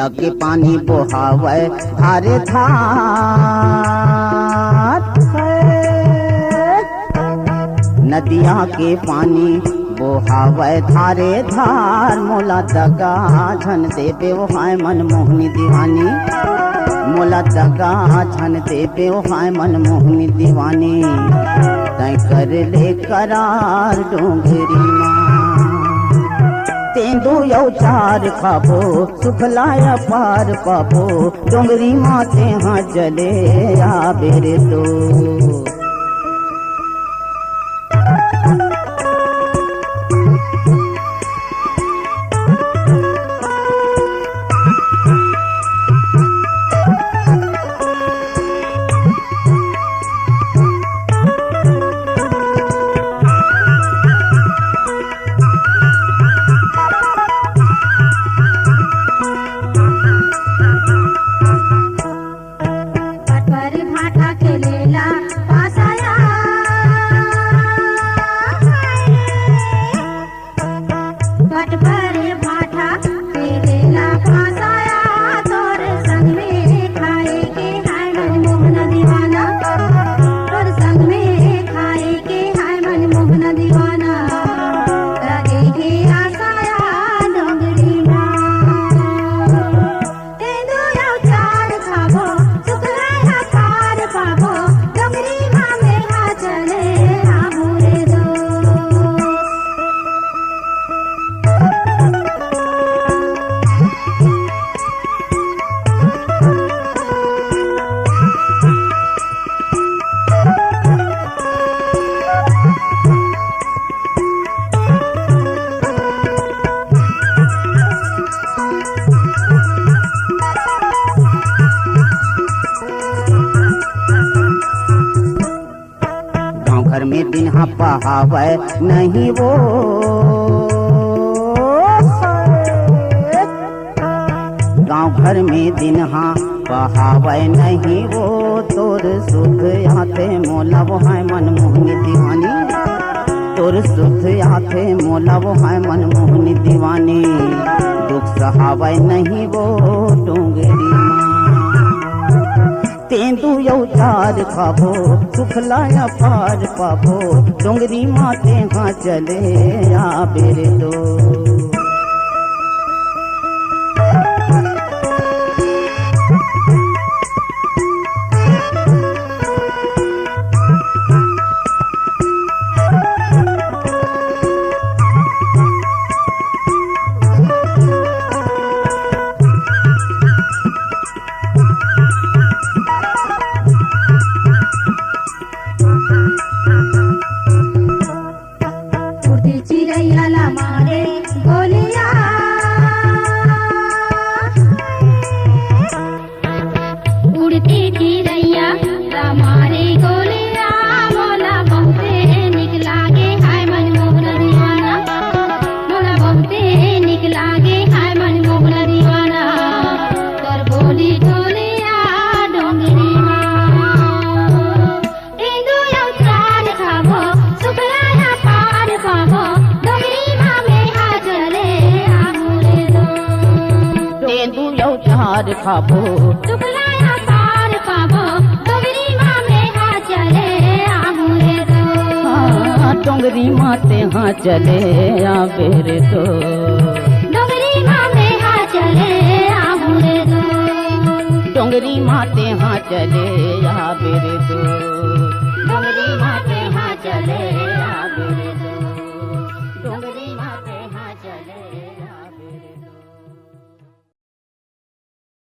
नदिया के पानी बहावे धारे धार, नदिया के पानी बहावे धारे धार। मोला दगा झन देवे ओ हाय मनमोहनी दीवानी, मोला दगा झन देवे ओ हाय मनमोहनी दीवानी। तै कर ले करार डोंगरी माँ, तेंदू यौ चार खाबो सुखलाया पार पाबो। डोंगरी माँ ते हाँ जले आबे रे तो। घर में दिन हाँ पहावे नहीं वो, गाँव घर में दिन हाँ पहावे नहीं वो। तोर सुख आते मोला वो है मनमोहनी दीवानी, तोर सुख आते मोला वो है मनमोहनी दीवानी। दुख सहावे नहीं वो डोंगरी तेंदू यौ चार खाबो सुखलाया पार पाबो। डोंगरी माते हाँ चले आबे रे तो। चार खाबो सुखलाया पार पाबो। डोंगरी माँ में हाँ चले आबे रे तो। डोंगरी माते हाँ चले आबे रे तो। डोंगरी माँ में हाँ चले आबे रे तो। डोंगरी माते हाँ चले आबे रे तो। डोंगरी माँ में हाँ चले